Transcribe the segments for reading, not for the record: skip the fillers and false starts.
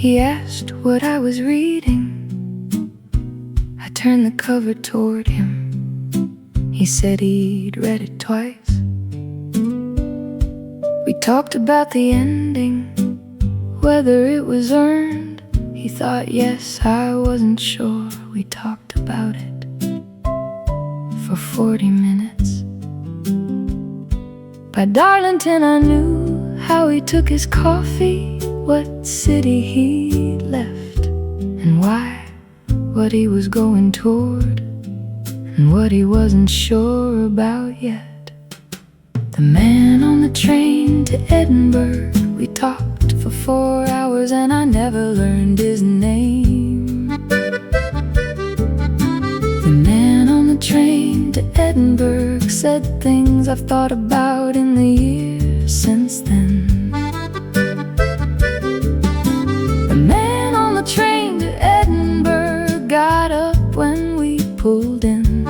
He asked what I was reading. I turned the cover toward him. He said he'd read it twice. We talked about the ending, whether it was earned. He thought yes, I wasn't sure. We talked about it for 40 minutes. By Darlington I knew how he took his coffee, what city he'd left, and why, what he was going toward, and what he wasn't sure about yet. The man on the train to Edinburgh, we talked for 4 hours and I never learned his name. The man on the train to Edinburgh said things I've thought about in the years since then. The man on the train to Edinburgh got up when we pulled in,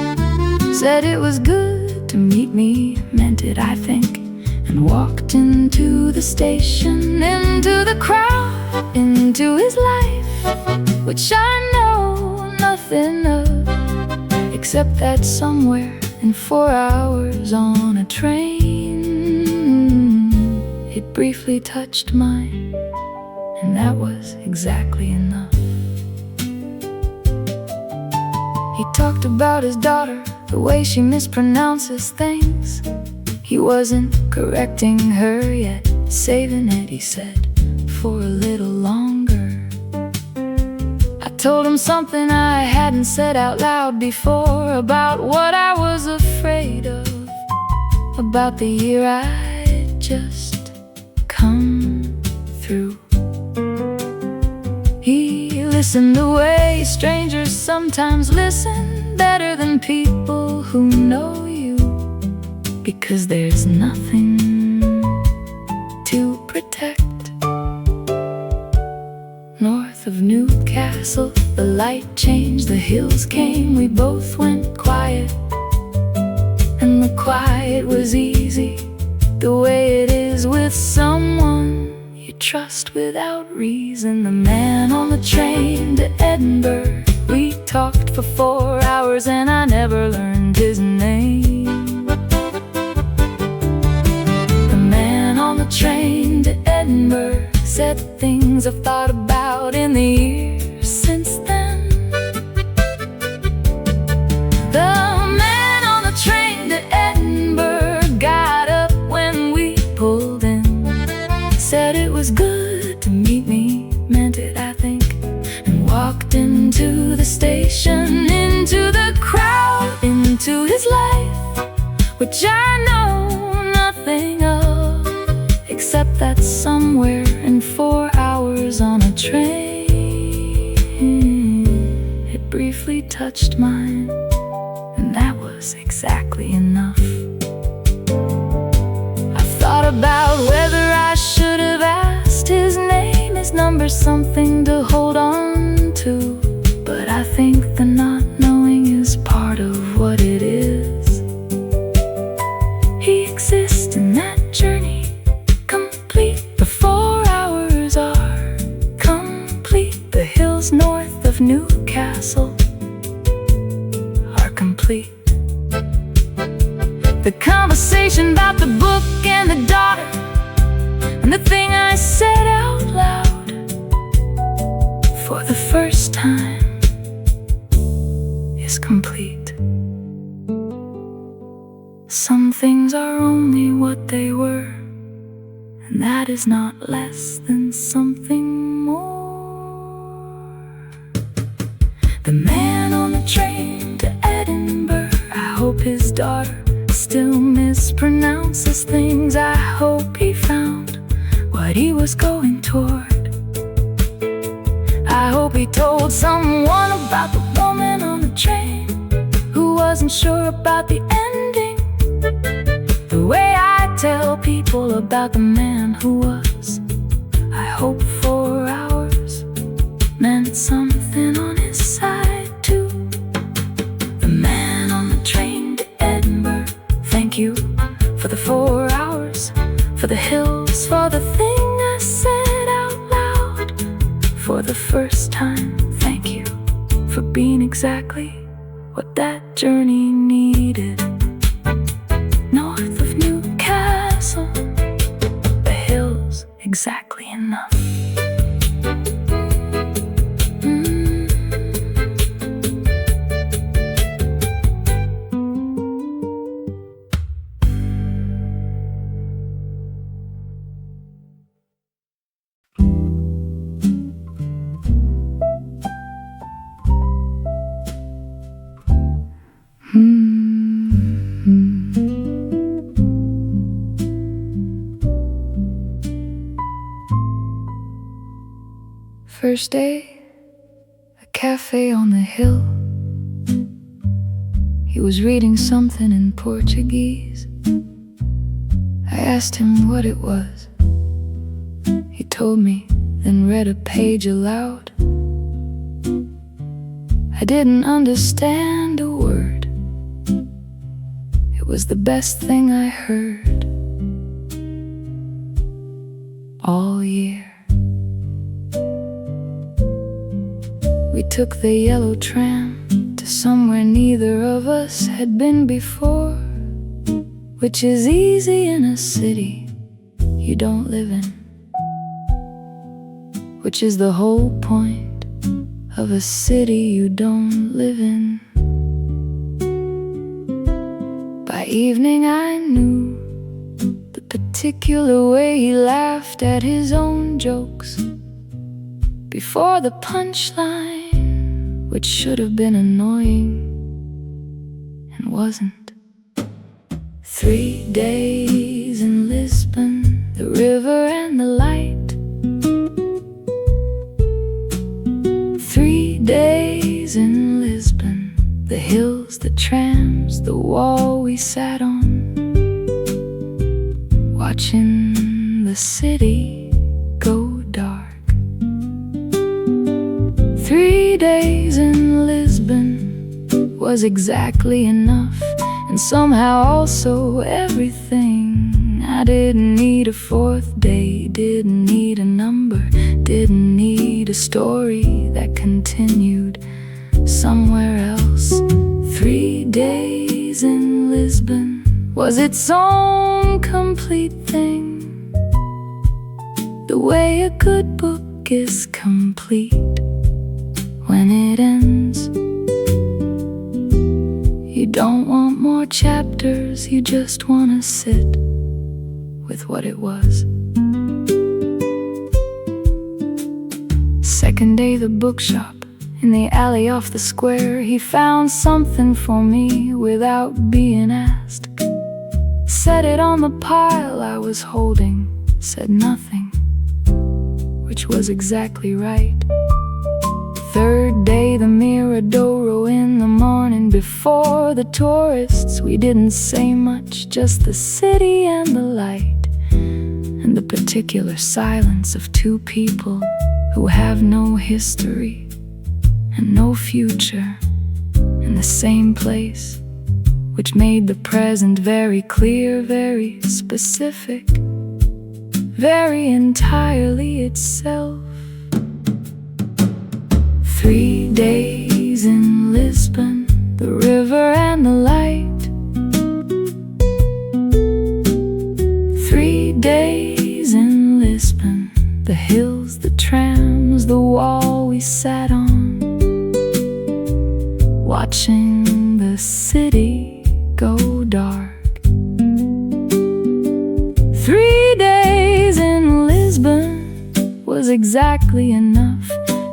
said it was good to meet me, meant it I think, and walked into the station, into the crowd, into his life, which I know nothing of, except that somewhere in 4 hours on a train, it briefly touched mine, and that was exactly enough. He talked about his daughter, the way she mispronounces things. He wasn't correcting her yet, saving it, he said, for a little longer. I told him something I hadn't said out loud before, about what I was afraid of, about the year I'd just come through. He listened the way strangers sometimes listen, better than people who know you, because there's nothing to protect. North of Newcastle, the light changed, the hills came, we both went quiet, and the quiet was easy, the way it is with someone you trust without reason. The man on the train to Edinburgh, we talked for 4 hours and I never learned his name. The man on the train to Edinburgh said things I've thought about in the years since then. The man on the train to Edinburgh got up when we pulled in, said it was good to meet me, meant it I think, and walked into the station, into the crowd, into his life, which I know nothing of, except that somewhere in 4 hours on a train, it briefly touched mine, and that was exactly enough. I've thought about whether I should have asked his name, his number, something to hold on to, but I think the not knowing is part of what it is. He exists in that journey, complete. The 4 hours are complete. The hills north of Newcastle are complete. The conversation about the book and the daughter, and the thing I said out loud for the first time, is complete. Some things are only what they were, and that is not less than something more. The man on the train to Edinburgh, I hope his daughter still mispronounces things. I hope he found what he was going toward. I hope he told someone about the woman on the train who wasn't sure about the ending, the way I tell people about the man who was. I hope 4 hours meant something on his side too. The man on the train to Edinburgh, thank you for the 4 hours, for the hills, for the thing I said out loud for the first time. Thank you for being exactly what that journey needed. North of Newcastle, the hills exactly enough. First day, a cafe on the hill. He was reading something in Portuguese. I asked him what it was. He told me, then read a page aloud. I didn't understand a word. It was the best thing I heard all year. We took the yellow tram to somewhere neither of us had been before, which is easy in a city you don't live in, which is the whole point of a city you don't live in. By evening I knew the particular way he laughed at his own jokes before the punchline, which should have been annoying and wasn't. 3 days in Lisbon, the river and the light. 3 days in Lisbon, the hills, the trams, the wall we sat on, watching the city go dark. 3 days in Lisbon was exactly enough, and somehow also everything. I didn't need a fourth day, didn't need a number, didn't need a story that continued somewhere else. 3 days in Lisbon was its own complete thing, the way a good book is complete when it ends. You don't want more chapters, you just want to sit with what it was. Second day, the bookshop. In the alley off the square, he found something for me without being asked. Set it on the pile I was holding, said nothing, which was exactly right. Third day, the Miradoro in the morning before the tourists. We didn't say much, just the city and the light, and the particular silence of two people who have no history and no future in the same place, which made the present very clear, very specific, very entirely itself. 3 days in Lisbon, the river and the light. 3 days in Lisbon, the hills, the trams, the wall we sat on, watching the city go dark. 3 days in Lisbon was exactly enough,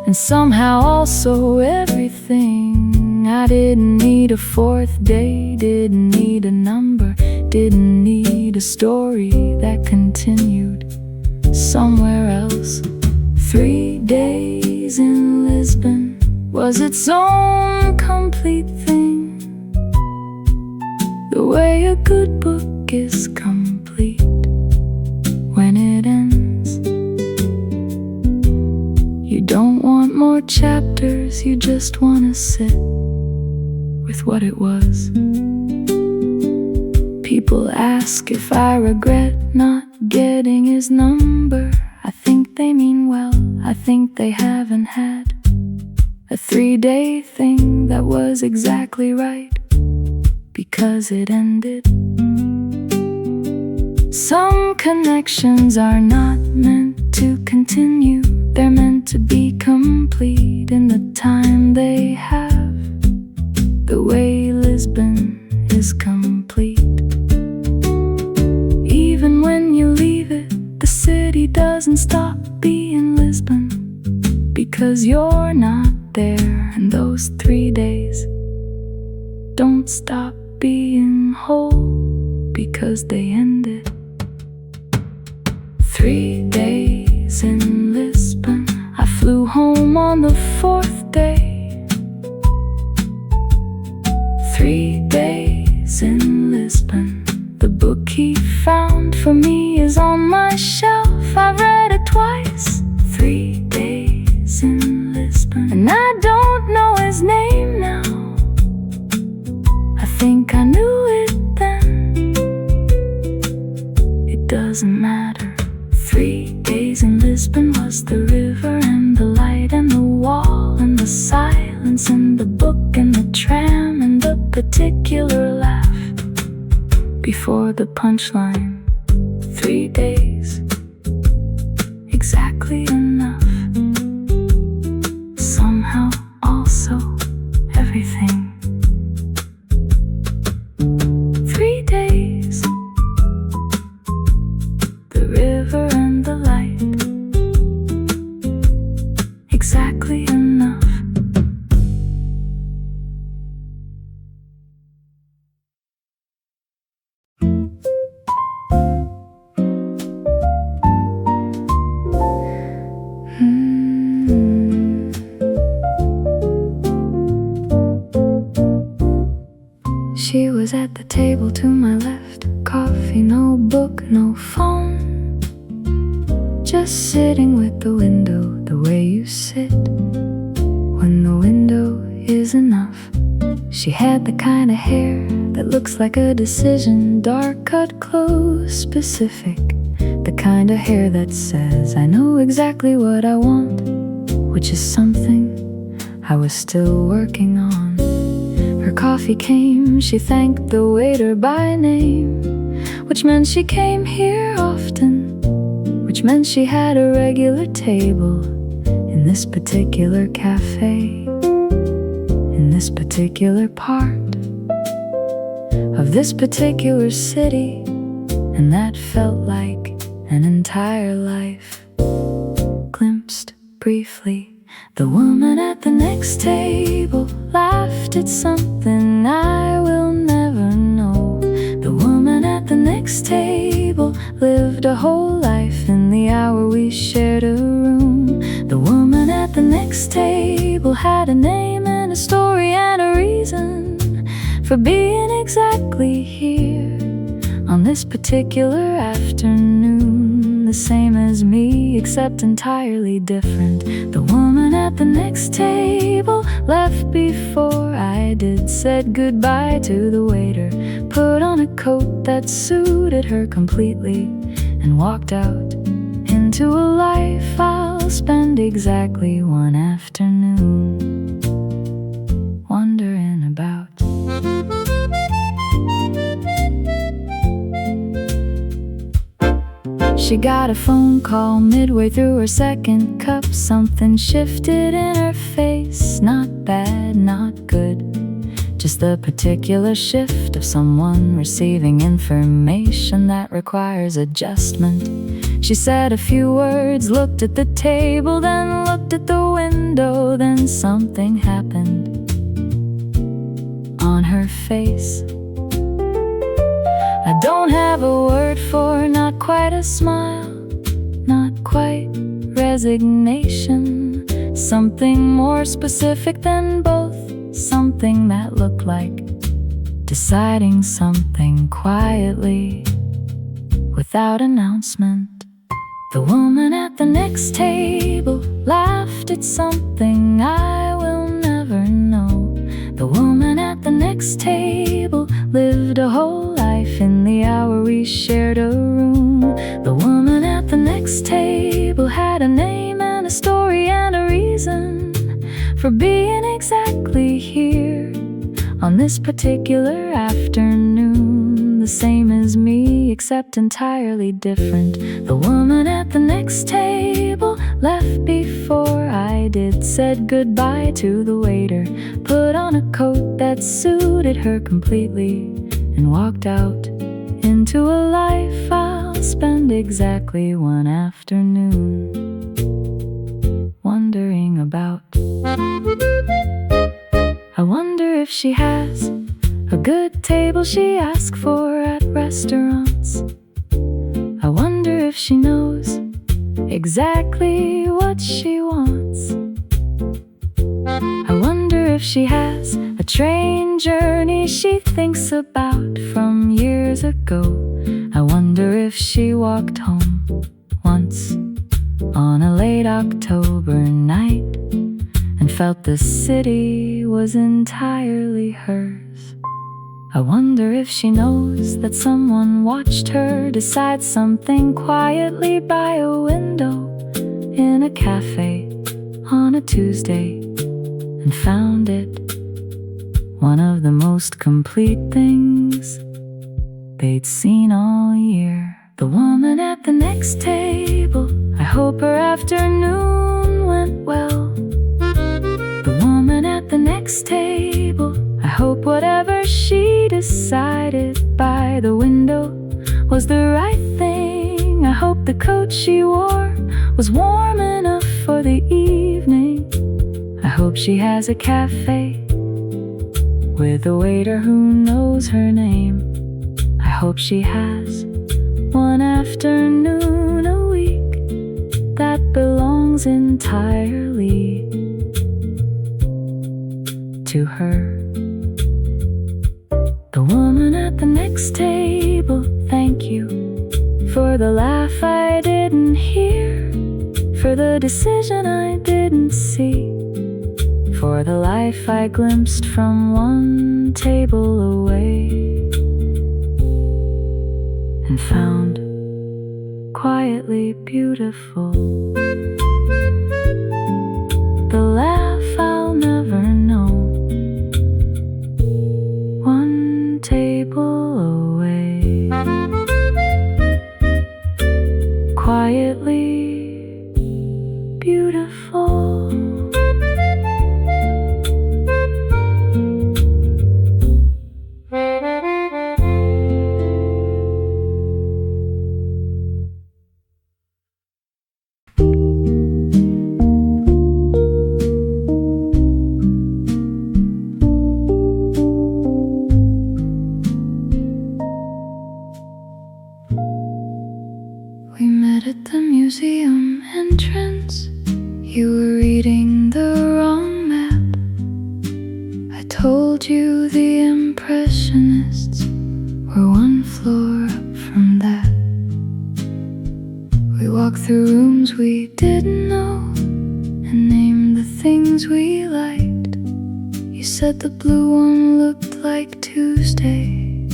and somehow also everything. I didn't need a fourth day, didn't need a number, didn't need a story that continued somewhere else. 3 days in Lisbon was its own complete thing, the way a good book is complete when it ends. You don't want more chapters, you just want to sit with what it was. People ask if I regret not getting his number. I think they mean well. I think they haven't had a 3-day thing that was exactly right, because it ended. Some connections are not meant to continue. They're meant to be complete in the time they have, the way Lisbon is complete. Even when you leave it, the city doesn't stop being Lisbon, because you're not there. And those 3 days don't stop being whole, because they ended. 3 days in Lisbon. I flew home on the 4th day. 3 days in Lisbon. The book he found for me is on my shelf. I've read it twice. 3 days in Lisbon. And I don't know his name now. I think I knew it then. It doesn't matter. 3 days in Lisbon was the river and the light and the wall and the silence and the book and the tram and the particular laugh before the punchline. 3 days, exactly enough. Somehow also everything. 3 days, the river and the light, exactly enough. She was at the table to my left. Coffee, no book, no phone. Just sitting with the window, the way you sit when the window is enough. She had the kind of hair that looks like a decision, dark cut clothes, specific. The kind of hair that says, I know exactly what I want, which is something I was still working on. Her coffee came, she thanked the waiter by name, which meant she came here often, which meant she had a regular table in this particular cafe, in this particular part of this particular city. And that felt like an entire life, glimpsed briefly. The woman at the next table laughed at something I will never know. The woman at the next table lived a whole life in the hour we shared a room. The woman at the next table had a name and a story and a reason for being exactly here on this particular afternoon. The same as me, except entirely different. The woman at the next table left before I did, said goodbye to the waiter, put on a coat that suited her completely, and walked out into a life I'll spend exactly one afternoon wondering about. She got a phone call midway through her second cup. Something shifted in her face. Not bad, not good, just the particular shift of someone receiving information that requires adjustment. She said a few words, looked at the table, then looked at the window. Then something happened on her face. I don't have a word for, not quite a smile, not quite resignation. Something more specific than both, something that looked like deciding something quietly without announcement. The woman at the next table laughed at something I will never know. The woman at the next table lived a whole life in the hour we shared a room. The woman at the next table had a story and a reason for being exactly here on this particular afternoon. The same as me, except entirely different. The woman at the next table left before I did, said goodbye to the waiter, put on a coat that suited her completely, and walked out into a life I'll spend exactly one afternoon wondering about. I wonder if she has a good table she asks for at restaurants. I wonder if she knows exactly what she wants. I wonder if she has a train journey she thinks about from years ago. I wonder if she walked home once on a late October night and felt the city was entirely hers. I wonder if she knows that someone watched her decide something quietly by a window in a cafe on a Tuesday, and found it one of the most complete things they'd seen all year. The woman at the next table, I hope her afternoon went well. The woman at the next table, I hope whatever she decided by the window was the right thing. I hope the coat she wore was warm enough for the evening. I hope she has a cafe with a waiter who knows her name. I hope she has one afternoon a week that belongs entirely to her. The woman at the next table, thank you for the laugh I didn't hear, for the decision I didn't see, for the life I glimpsed from one table away and found quietly beautiful. The laugh I'll never know, one table away, quietly beautiful. We met at the museum entrance. You were reading the wrong map. I told you the Impressionists were one floor up from that. We walked through rooms we didn't know and named the things we liked. You said the blue one looked like Tuesday.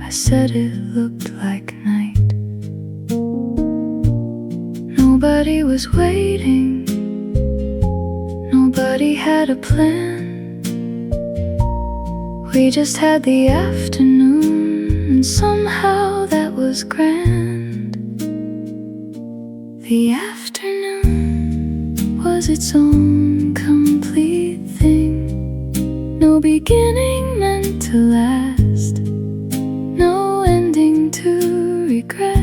I said it looked like night. Nobody was waiting, nobody had a plan. We just had the afternoon, and somehow that was grand. The afternoon was its own complete thing. No beginning meant to last, no ending to regret.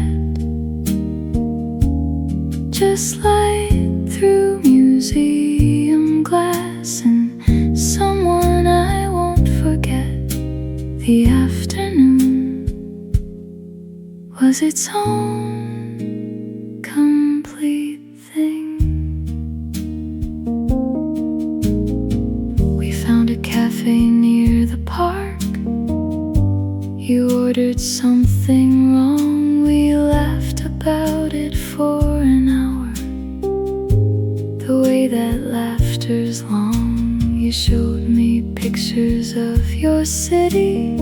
Just light through museum glass and someone I won't forget. The afternoon was its own complete thing. We found a cafe near the park. You ordered something wrong. We laughed about it for an hour. The way that laughter's long. You showed me pictures of your city.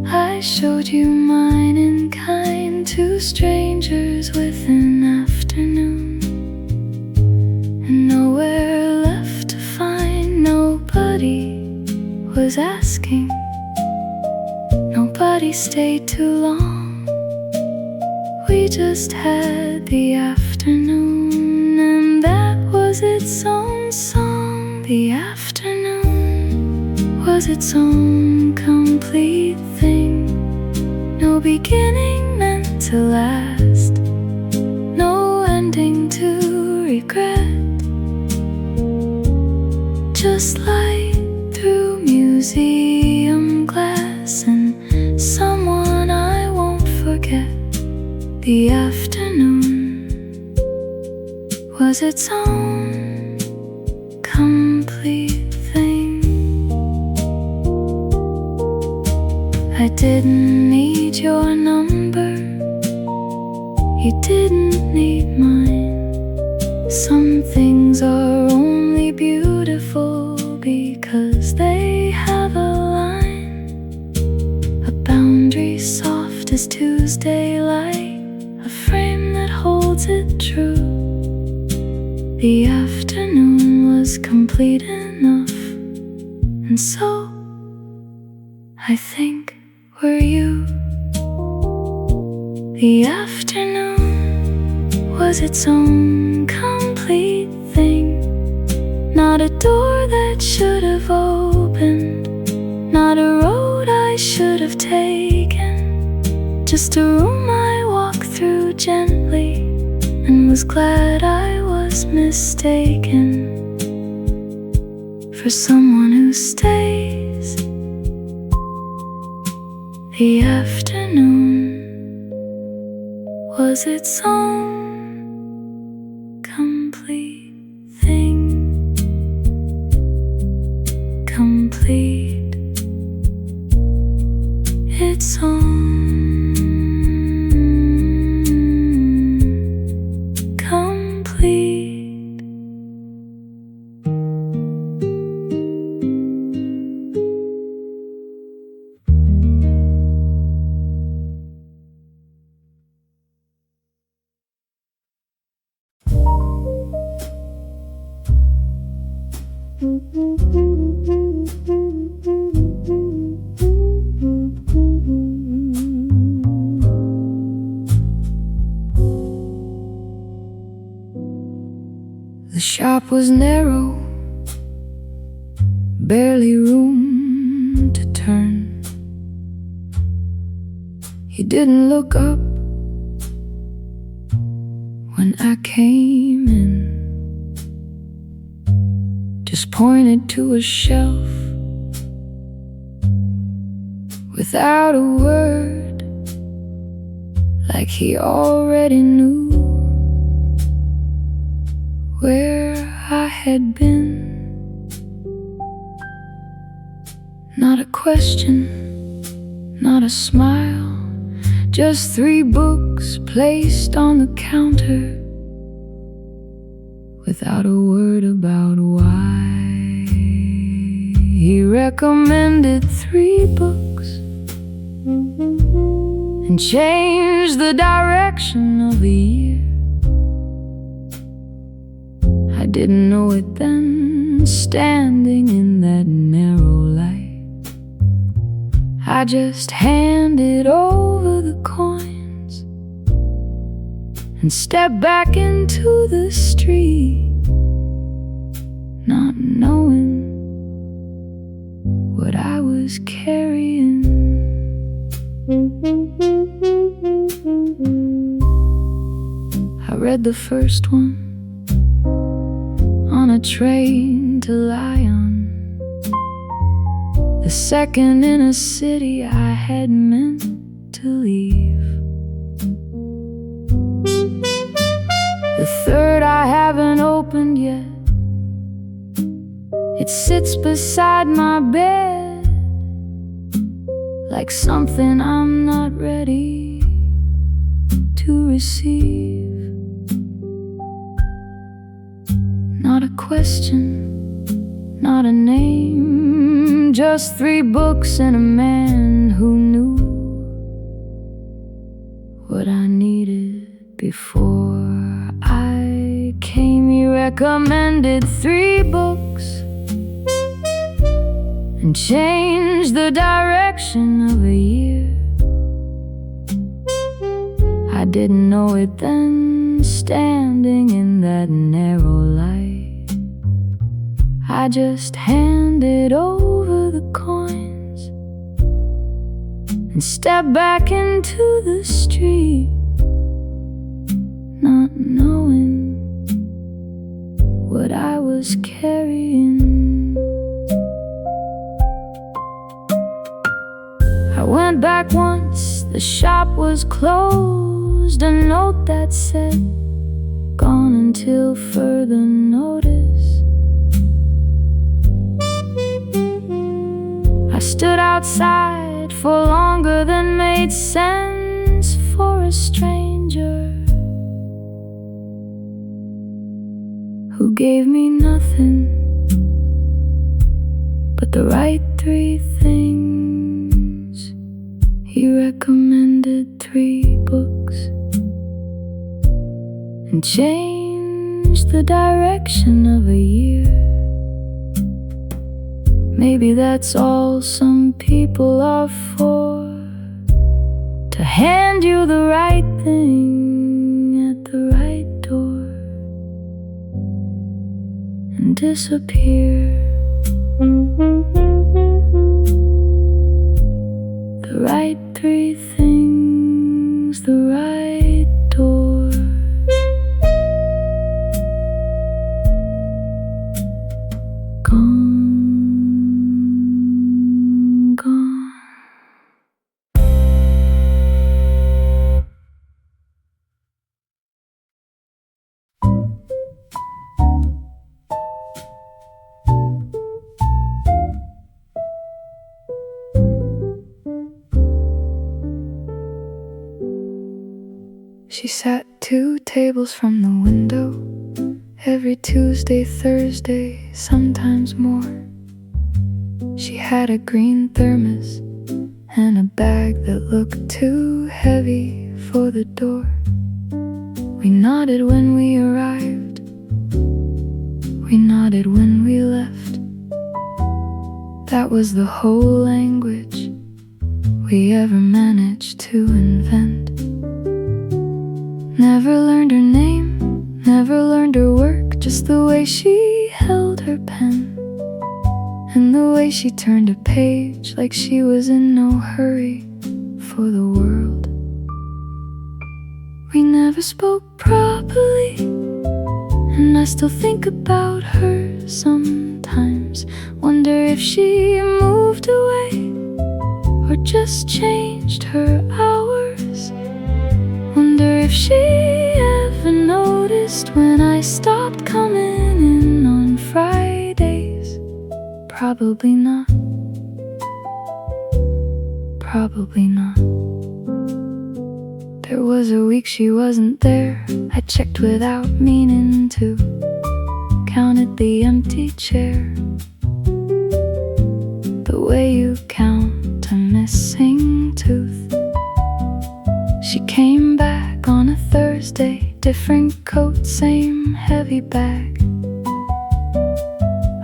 I showed you mine in kind, two strangers with an afternoon. was asking. Nobody stayed too long. We just had the afternoon, and that was its own song. The afternoon was its own complete thing. No beginning meant to last, no ending to regret. Just light through museum glass and someone I won't forget. The afternoon was its own complete thing. I didn't need your number, you didn't need mine. Some things are only beautiful because they have a line, a boundary soft as Tuesday light, a frame that holds it true. The afternoon was complete enough, and so I think were you. The afternoon was its own complete thing. Not a door that should have opened, not a road I should have taken, just a room I walked through gently and was glad I was mistaken for someone who stays. The afternoon was its own complete thing. Complete, its own complete. The shop was narrow, barely room to turn. You didn't look up when I came in, just pointed to a shelf without a word, like he already knew where I had been. Not a question, not a smile, just 3 books placed on the counter without a word about why. He recommended 3 books and changed the direction of the year. I didn't know it then, standing in that narrow light. I just handed over the coins and stepped back into the street, not knowing what I was carrying. I read the first one on a train to lie on, the second in a city I had meant to leave, the third I haven't opened yet. It sits beside my bed like something I'm not ready to receive. Not a question, not a name, just 3 books and a man who knew what I needed before I came. He recommended 3 books and change the direction of a year. I didn't know it then, standing in that narrow light. I just handed over the coins and stepped back into the street, not knowing what I was carrying. I went back once, the shop was closed, a note that said, "Gone until further notice." I stood outside for longer than made sense for a stranger who gave me nothing but the right three things. He recommended 3 books and changed the direction of a year. Maybe that's all some people are for, to hand you the right thing at the right door and disappear. The right 3 things, the right door. Gone. She sat 2 tables from the window, every Tuesday, Thursday, sometimes more. She had a green thermos and a bag that looked too heavy for the door. We nodded when we arrived, we nodded when we left. That was the whole language we ever managed to invent. Never learned her name, never learned her work, just the way she held her pen and the way she turned a page like she was in no hurry for the world. We never spoke properly, and I still think about her sometimes. Wonder if she moved away or just changed her hours. Wonder if she ever noticed when I stopped coming in on Fridays. Probably not. Probably not. There was a week she wasn't there. I checked without meaning to, counted the empty chair, the way you count a missing tooth. She came back on a Thursday, different coat, same heavy bag.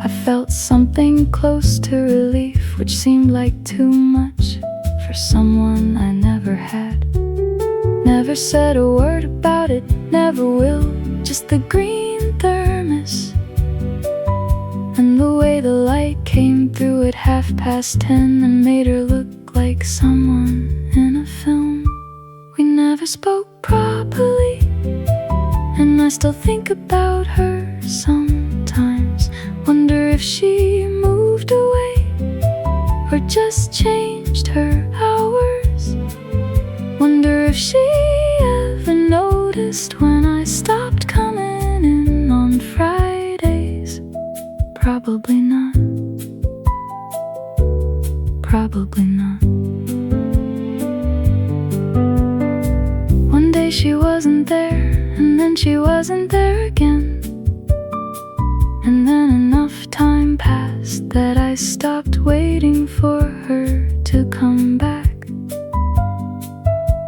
I felt something close to relief, which seemed like too much for someone I never had. Never said a word about it, never will, just the green thermos and the way the light came through at 10:30 and made her look like someone in a film. We never spoke properly, and I still think about her sometimes. Wonder if she moved away or just changed her hours. Wonder if she ever noticed when I stopped coming in on Fridays. Probably not. Probably not. One day she wasn't there, and then she wasn't there again. And then enough time passed that I stopped waiting for her to come back.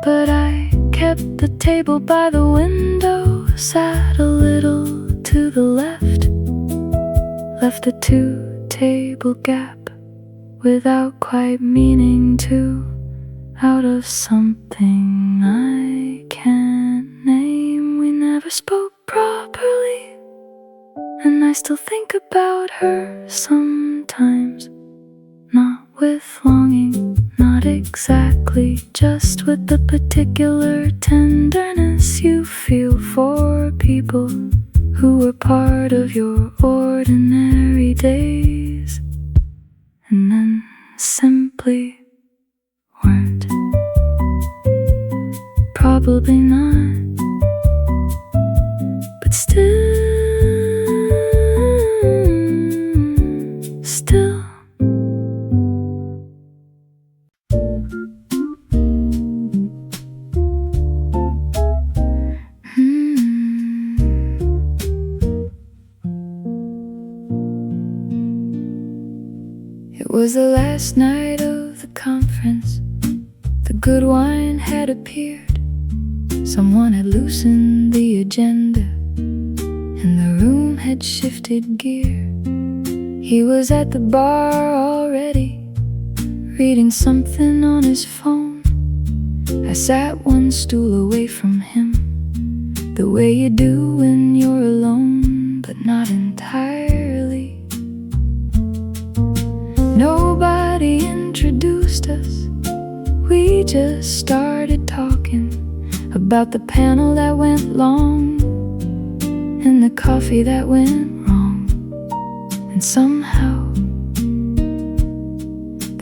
But I kept the table by the window, sat a little to the left, left a 2-table gap without quite meaning to, out of something I can't name. We never spoke properly, and I still think about her sometimes. Not with longing, not exactly, just with the particular tenderness you feel for people who were part of your ordinary days, and then simply weren't. Probably not, but still. It was the last night of the conference. The good wine had appeared. Someone had loosened the agenda, and the room had shifted gear. He was at the bar already, reading something on his phone. I sat one stool away from him, the way you do when you're alone, but not entirely. Nobody introduced us. We just started talking about the panel that went long and the coffee that went wrong. And somehow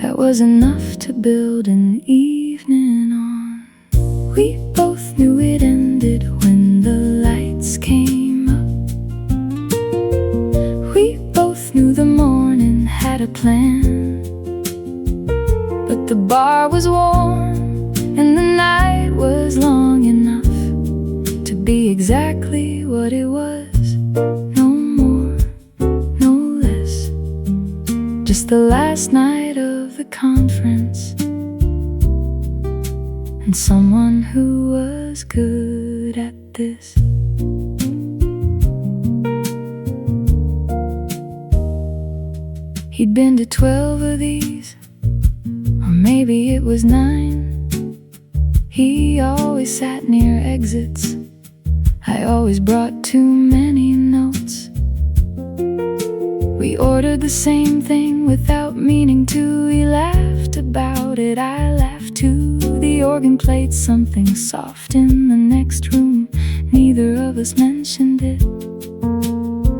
that was enough to build an evening on. We both knew it ended when the lights came up. We both knew the morning had a plan, but the bar was warm and the night was long enough to be exactly what it was. No more, no less. Just the last night of the conference, and someone who was good at this. He'd been to 12 of these, or maybe it was 9. He always sat near exits. I always brought too many notes. We ordered the same thing without meaning to. He laughed about it, I laughed too. The organ played something soft in the next room. Neither of us mentioned it.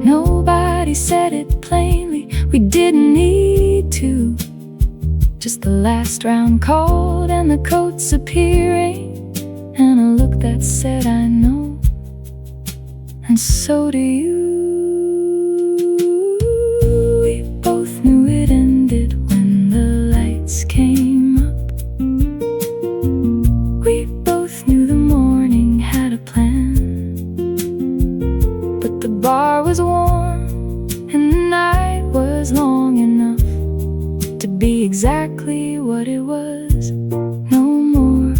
Nobody said it plainly, we didn't need to. Just the last round called and the coats appearing, and a look that said I know, and so do you. We both knew it ended when the lights came up. We both knew the morning had a plan, but the bar was warm and the night was long enough to be exactly what it was. No more,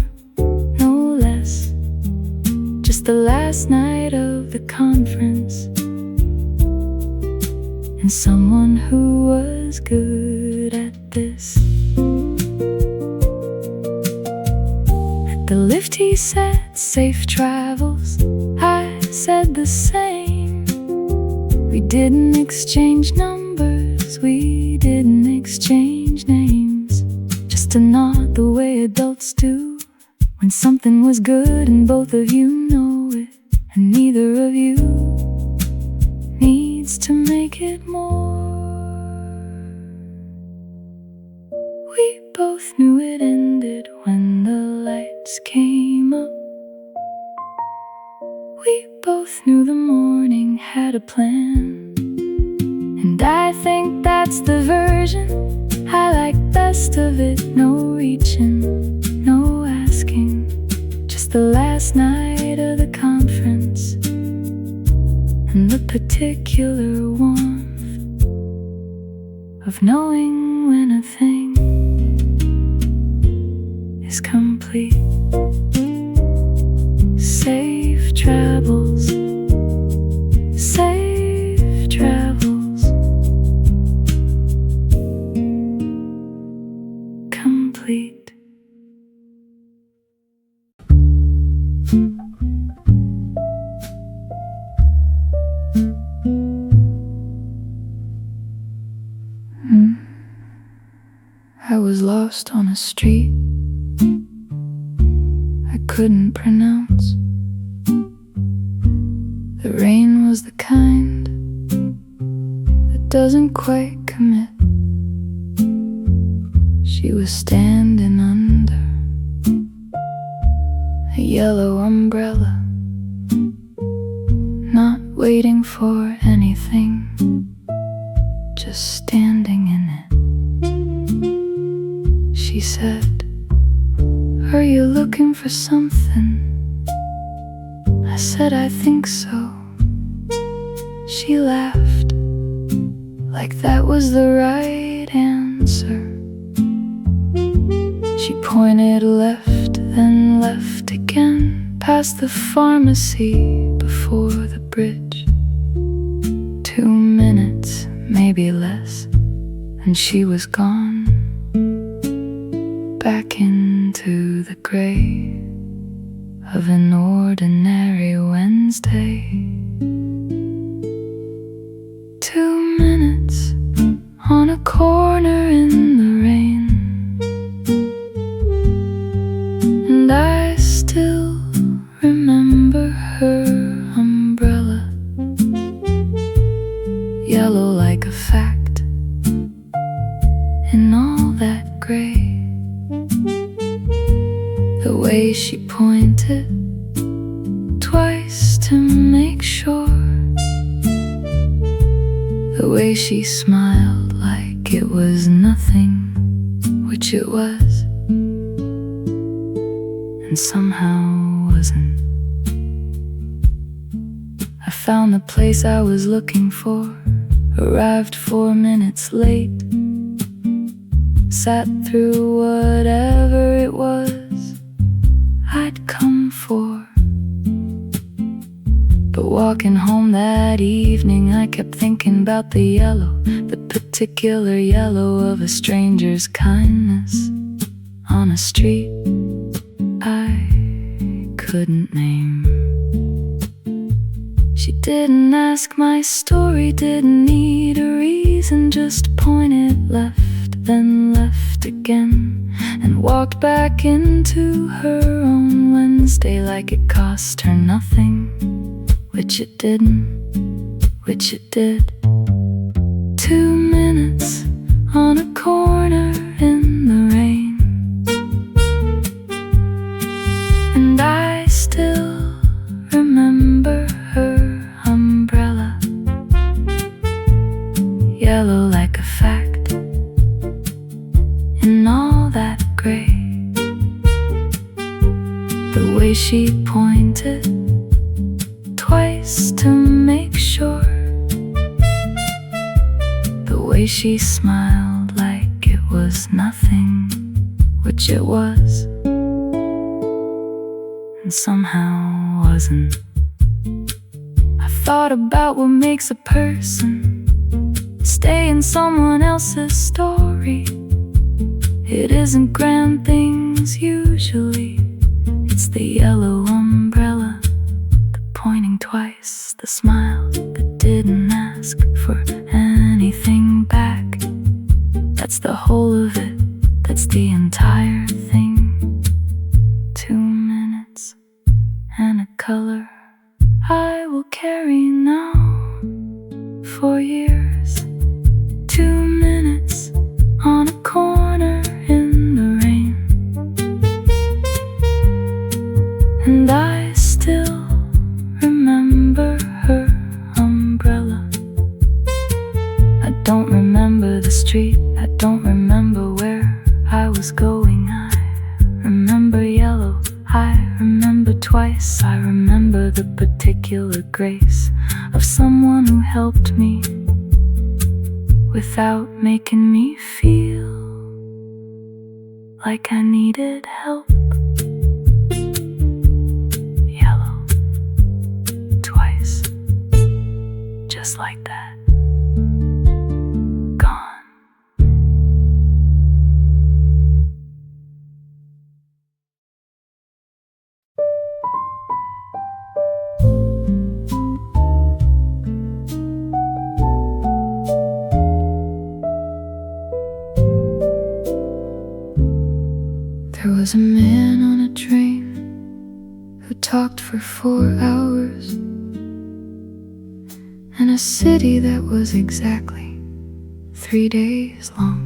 no less. Just the last night of the conference, and someone who was good at this. At the lift he said, "Safe travels." I said the same. We didn't exchange numbers, we didn't exchange names, just a nod the way adults do when something was good and both of you know it, and neither of you needs to make it more. We both knew it ended when the lights came up. We both knew the morning had a plan, and I think that's the version I like best of it. No reaching, no asking, just the last night of the conference, and the particular warmth of knowing when a thing is complete. Safe travels, safe travels. I was lost on a street I couldn't pronounce. The rain was the kind that doesn't quite commit. She was standing under a yellow umbrella, not waiting for anything, just standing in it. She said, "Are you looking for something?" I said, "I think so." She laughed, like that was the right answer. She pointed left, then left again, past the pharmacy before the bridge. 2 minutes, maybe less, and she was gone, back into the gray of an ordinary Wednesday. 2 minutes on a corner in the rain, and I still remember her umbrella, yellow like a fact in all that gray. The way she pointed twice to make sure, the way she smiled like it was nothing, which it was, and somehow wasn't. I found the place I was looking for, arrived 4 minutes late, sat through whatever it was I'd come for. But walking home that evening, I kept thinking about the yellow, the particular yellow of a stranger's kindness on a street I couldn't name. She didn't ask my story, didn't need a reason, just pointed left, then left again, and walked back into her own Wednesday like it cost her nothing, which it didn't, which it did. 2 minutes on a corner in the rain, and I still remember her umbrella, yellow like a fact in all that gray. The way she pointed twice to make sure, the way she smiled like it was nothing, which it was, and somehow wasn't. I thought about what makes a person stay in someone else's story. It isn't grand things usually, it's the yellow umbrella, the pointing twice, the smile that didn't ask for anything back. That's the whole of it, that's the entire thing. 2 minutes and a color I will carry now for years. 2 minutes on a corner in the rain, and I still remember her umbrella. I don't remember the street, I don't remember where I was going. I remember yellow, I remember twice. I remember the particular grace of someone who helped me without making me feel like I needed help. Yellow, twice, just like that, gone. was a man on a train who talked for 4 hours in a city that was exactly 3 days long.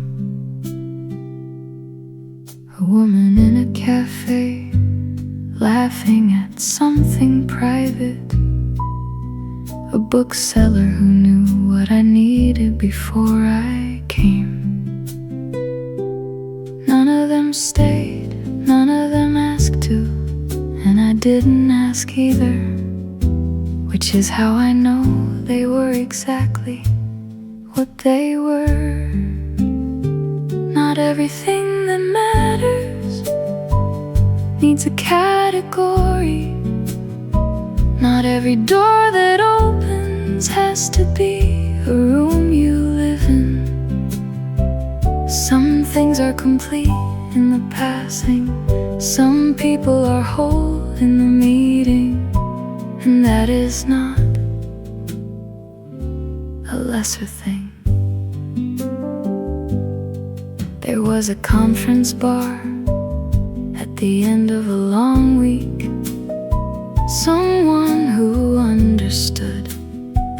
A woman in a cafe laughing at something private. A bookseller who knew what I needed before I came. None of them stayed, none of them asked to, and I didn't ask either, which is how I know they were exactly what they were. Not everything that matters needs a category. Not every door that opens has to be a room you live in. Some things are complete in the passing. Some people are whole in the meeting, and that is not a lesser thing. There was a conference bar at the end of a long week. Someone who understood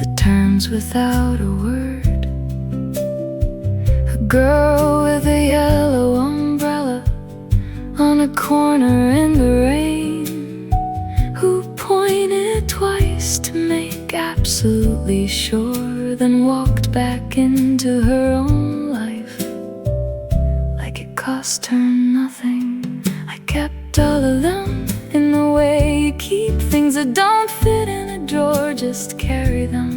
the terms without a word. A girl with a yellow umbrella on a corner in the rain, who pointed twice to make absolutely sure, then walked back into her own life like it cost her nothing. I kept all of them in the way you keep things that don't fit in a drawer. Just carry them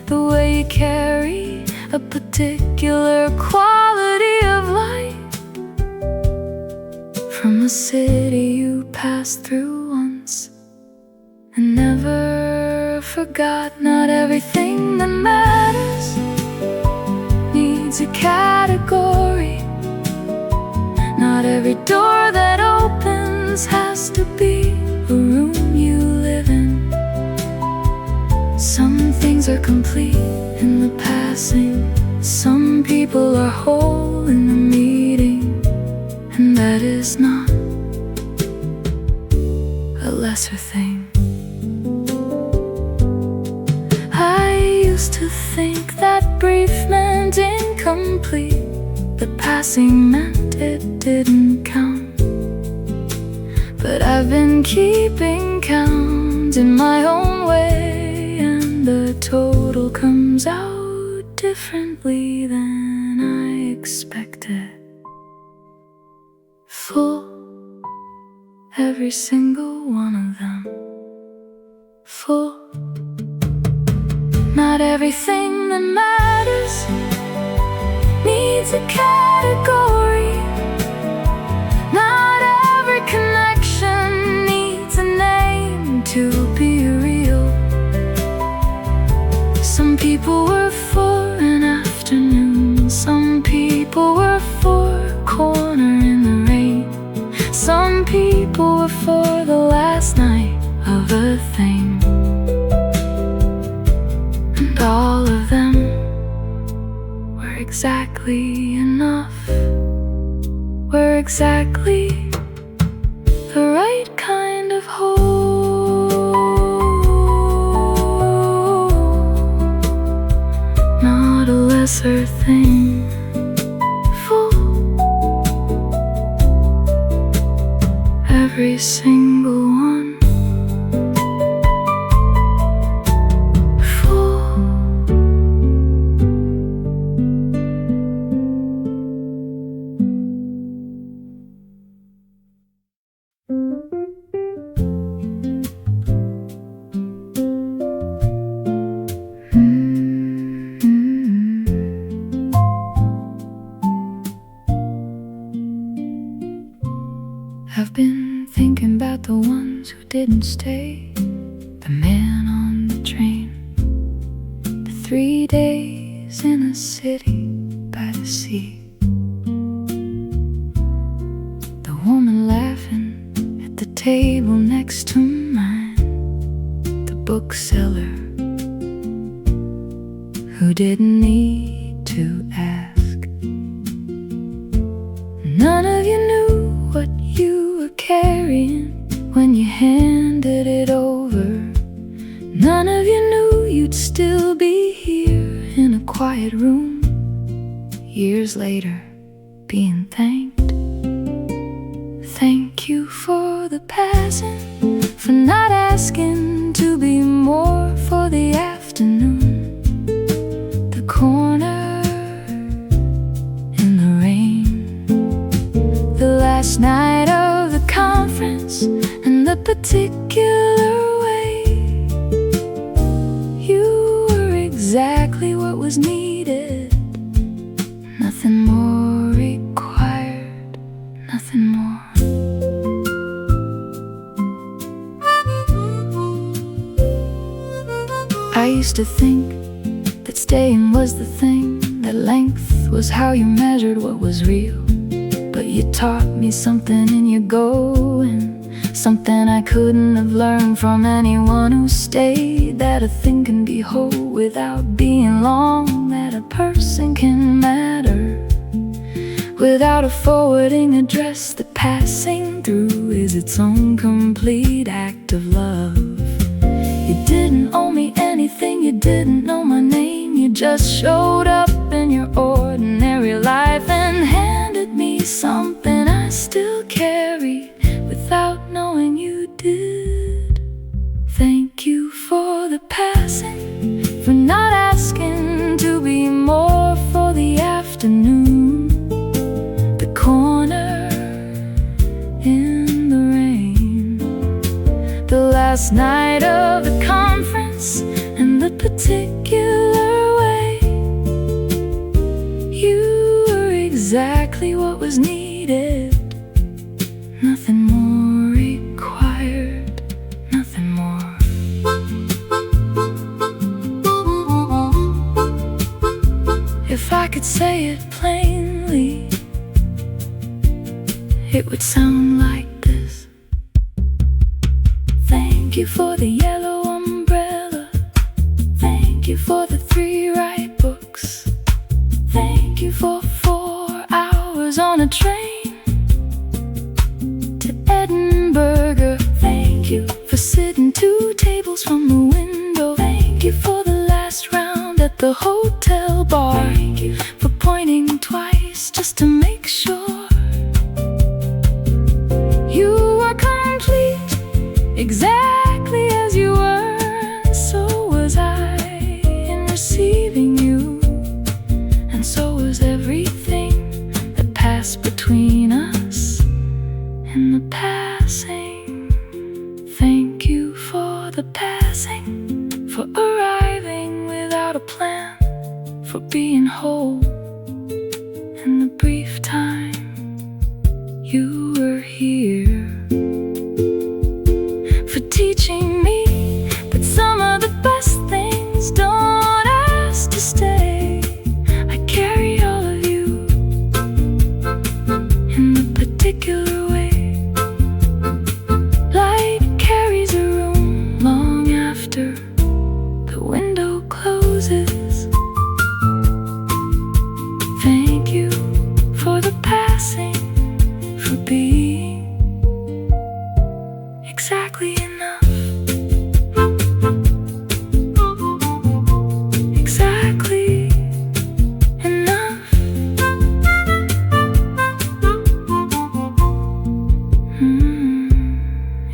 the way you carry a particular quality of life from a city you passed through once and never forgot. Not everything that matters needs a category. Not every door that opens has to be a room you live in. Some things are complete in the passing. Some people are whole in the meeting, and that is not a lesser thing. I used to think that brief meant incomplete, that passing meant it didn't count. But I've been keeping count in my own way, and the total comes out differently than I expected. Full, every single one of them. Full. Not everything that matters needs a category. Not every connection needs a name to be real. Some people were for an afternoon. Some people were for a corner in the rain. Some people were for the last night of a thing. And all of them were exactly enough. Were exactly the right kind of whole. Not a lesser thing. Full. Every single one. I've been thinking about the ones who didn't stay. The man on the train, the 3 days in a city by the sea, the woman laughing at the table next to mine, the bookseller who didn't need to ask. None of you knew what you quiet room, years later, being thanked. Thank you for the passing, for not asking to be more, for the afternoon, the corner in the rain, the last night of the conference, and the particular way. You were exactly what was needed, nothing more required, nothing more. I used to think that staying was the thing, that length was how you measured what was real. But you taught me something in your going, something I couldn't have learned from anyone who stayed, that a thing can be whole without being long, that a person can matter without a forwarding address, that passing through is its own complete act of love. You didn't owe me anything, you didn't know my name, you just showed up in your ordinary life and handed me something I still carry without knowing you did. Thank you for the passing, for not asking to be more, for the afternoon, the corner in the rain, the last night of the conference, and the particular way. You were exactly what was needed, nothing more required, nothing more. If I could say it plainly, it would sound like this. Thank you for the yellow umbrella, thank you for the 3 right books, thank you for 4 hours on a train to Edinburgh, thank you for sitting 2 tables from the window, thank you for the last round at the hotel bar, thank you for pointing twice just to make sure you were complete, exactly as you were, and so was I in receiving you, and so was everything that passed between us in the passing. Thank you for the passing, for arriving without a plan, for being whole in the brief time you were here, for teaching me that some of the best things don't ask to stay. I carry all of you in the particular way. Light carries a room long after the window closes. Thank you for the passing, for being exactly enough, exactly enough.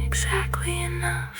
Exactly enough.